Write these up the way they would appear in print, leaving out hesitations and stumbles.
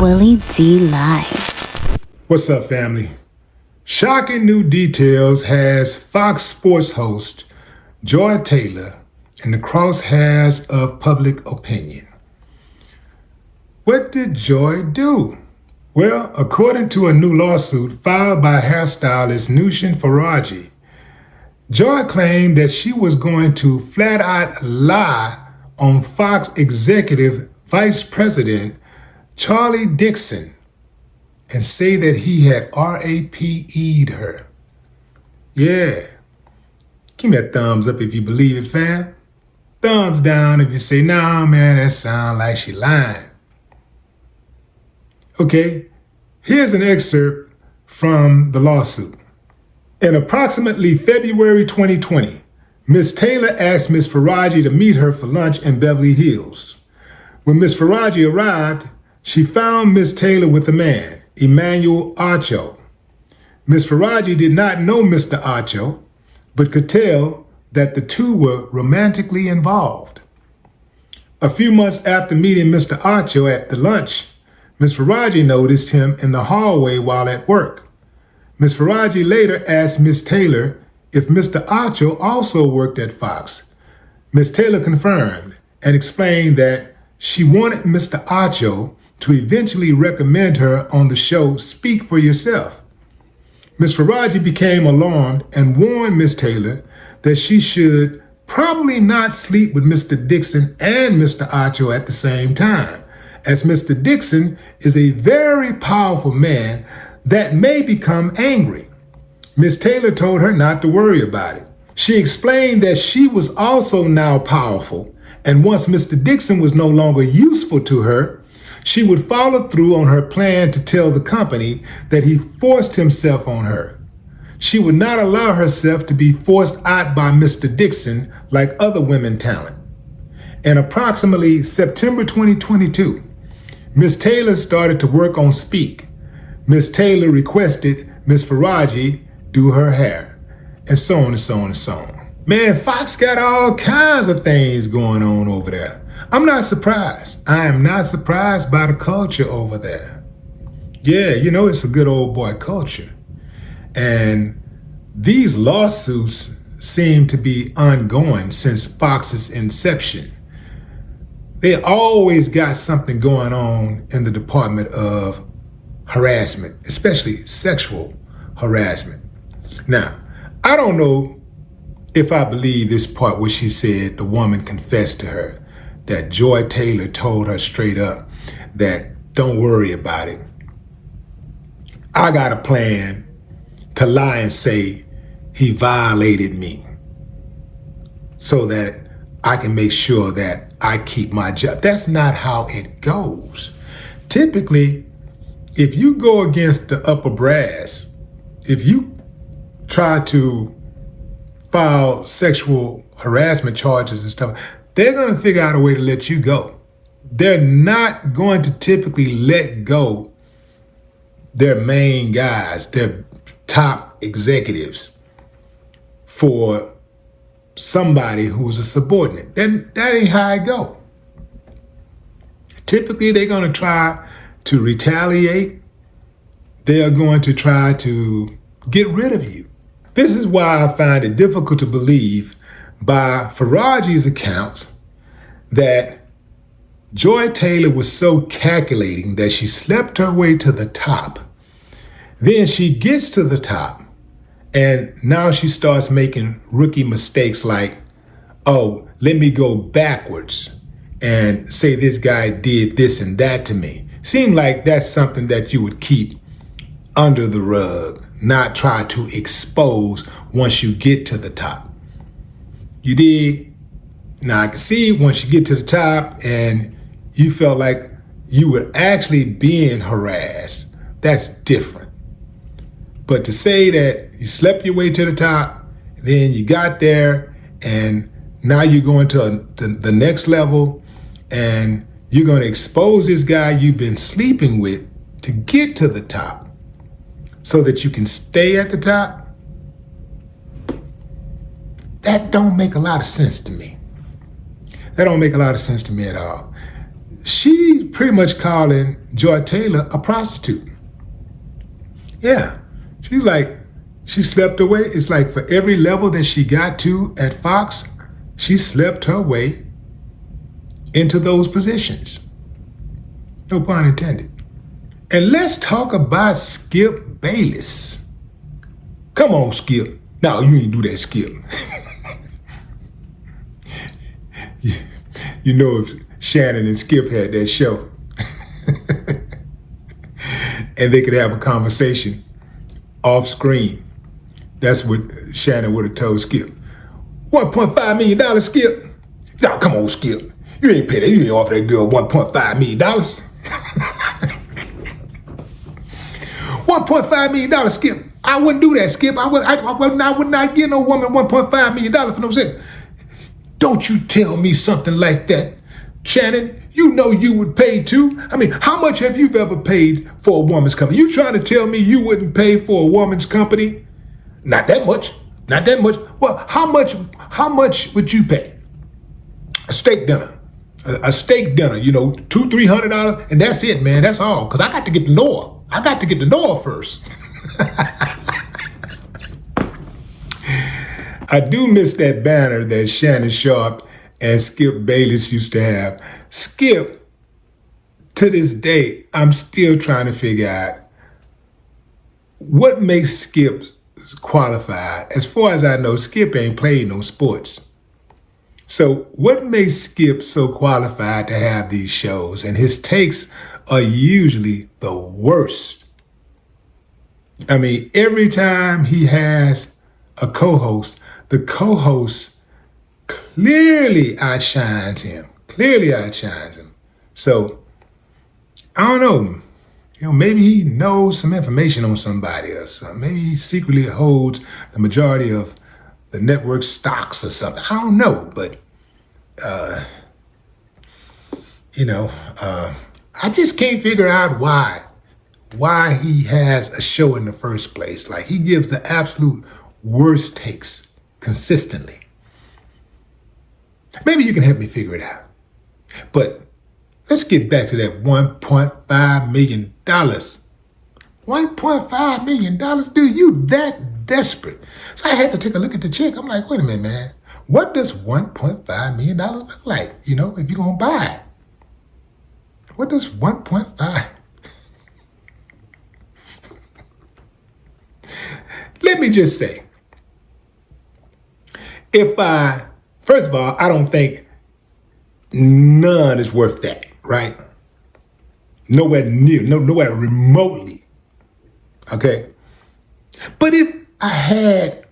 Willie D Live. What's up, family? Shocking new details has Fox Sports host Joy Taylor in the crosshairs of public opinion. What did Joy do? Well, according to a new lawsuit filed by hairstylist Nushin Faraji, Joy claimed that she was going to flat out lie on Fox executive vice president Charlie Dixon and say that he had RAPE'd her. Yeah. Give me a thumbs up if you believe it, fam. Thumbs down if you say, nah, man, that sounds like she lying. Okay, here's an excerpt from the lawsuit. In approximately February 2020, Ms. Taylor asked Ms. Faraji to meet her for lunch in Beverly Hills. When Ms. Faraji arrived, she found Ms. Taylor with a man, Emmanuel Acho. Ms. Faraji did not know Mr. Acho, but could tell that the two were romantically involved. A few months after meeting Mr. Acho at the lunch, Ms. Faraji noticed him in the hallway while at work. Ms. Faraji later asked Ms. Taylor if Mr. Acho also worked at Fox. Ms. Taylor confirmed and explained that she wanted Mr. Acho to eventually recommend her on the show Speak for Yourself. Ms. Faraji became alarmed and warned Ms. Taylor that she should probably not sleep with Mr. Dixon and Mr. Acho at the same time, as Mr. Dixon is a very powerful man that may become angry. Ms. Taylor told her not to worry about it. She explained that she was also now powerful, and once Mr. Dixon was no longer useful to her, she would follow through on her plan to tell the company that he forced himself on her. She would not allow herself to be forced out by Mr. Dixon like other women talent. In approximately September 2022, Ms. Taylor started to work on Speak. Ms. Taylor requested Ms. Faraji do her hair, and so on and so on and so on. Man, Fox got all kinds of things going on over there. I'm not surprised. I am not surprised by the culture over there. Yeah, it's a good old boy culture. And these lawsuits seem to be ongoing since Fox's inception. They always got something going on in the department of harassment, especially sexual harassment. Now, I don't know if I believe this part where she said the woman confessed to her, that Joy Taylor told her straight up that don't worry about it. I got a plan to lie and say he violated me so that I can make sure that I keep my job. That's not how it goes. Typically, if you go against the upper brass, if you try to file sexual harassment charges and stuff, they're going to figure out a way to let you go. They're not going to typically let go their main guys, their top executives, for somebody who's a subordinate. Then that ain't how it go. Typically, they're going to try to retaliate. They are going to try to get rid of you. This is why I find it difficult to believe, by Faraji's accounts, that Joy Taylor was so calculating that she slept her way to the top. Then she gets to the top, and now she starts making rookie mistakes like, oh, let me go backwards and say this guy did this and that to me. Seemed like that's something that you would keep under the rug, not try to expose once you get to the top. You dig? Now I can see once you get to the top and you felt like you were actually being harassed, that's different. But to say that you slept your way to the top, then you got there, and now you're going to the next level, and you're going to expose this guy you've been sleeping with to get to the top so that you can stay at the top, that don't make a lot of sense to me. That don't make a lot of sense to me at all. she's pretty much calling Joy Taylor a prostitute. Yeah. She's like, she slept away. It's like for every level that she got to at Fox, she slept her way into those positions. No pun intended. And let's talk about Skip Bayless. Come on, Skip. No, you ain't do that, Skip. You know, if Shannon and Skip had that show and they could have a conversation off screen, that's what Shannon would have told Skip. $1.5 million, Skip? No, come on, Skip. You ain't pay that. You ain't offer that girl $1.5 million. $1.5 million, Skip. I wouldn't do that, Skip. I would not give no woman $1.5 million for no sex. Don't you tell me something like that, Shannon. You know you would pay too. I mean, how much have you ever paid for a woman's company? You trying to tell me you wouldn't pay for a woman's company? Not that much. Not that much. Well, how much would you pay? A steak dinner. A steak dinner, you know, $200-300, and that's it, man. That's all. Because I got to get to know her. I got to get to know her first. I do miss that banner that Shannon Sharp and Skip Bayless used to have. Skip, to this day, I'm still trying to figure out what makes Skip qualified. As far as I know, Skip ain't played no sports. So what makes Skip so qualified to have these shows? And his takes are usually the worst. I mean, every time he has a co-host, the co-host clearly outshines him. So, I don't know. You know, maybe he knows some information on somebody or something. Maybe he secretly holds the majority of the network stocks or something. I don't know, but, I just can't figure out why he has a show in the first place. Like, he gives the absolute worst takes consistently. Maybe you can help me figure it out. But let's get back to that $1.5 million. $1.5 million? Dude, you that desperate. So I had to take a look at the check. I'm like, wait a minute, man. What does $1.5 million look like, if you're going to buy it? What does 1.5? Let me just say, first of all, I don't think none is worth that, right? Nowhere near, nowhere remotely, okay? But if I had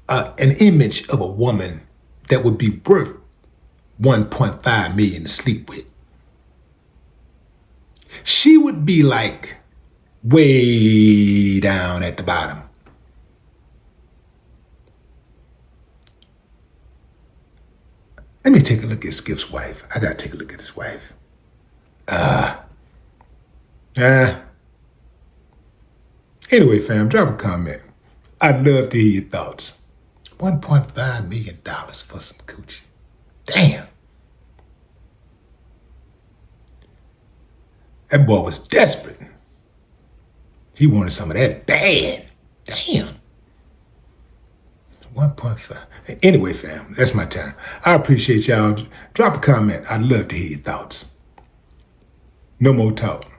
an image of a woman that would be worth $1.5 million to sleep with, she would be like way down at the bottom. Let me take a look at Skip's wife. I gotta take a look at his wife. Anyway, fam, drop a comment. I'd love to hear your thoughts. $1.5 million for some coochie. Damn. That boy was desperate. He wanted some of that bad. Damn. 1.5. Anyway, fam, that's my time. I appreciate y'all. Drop a comment. I'd love to hear your thoughts. No more talk.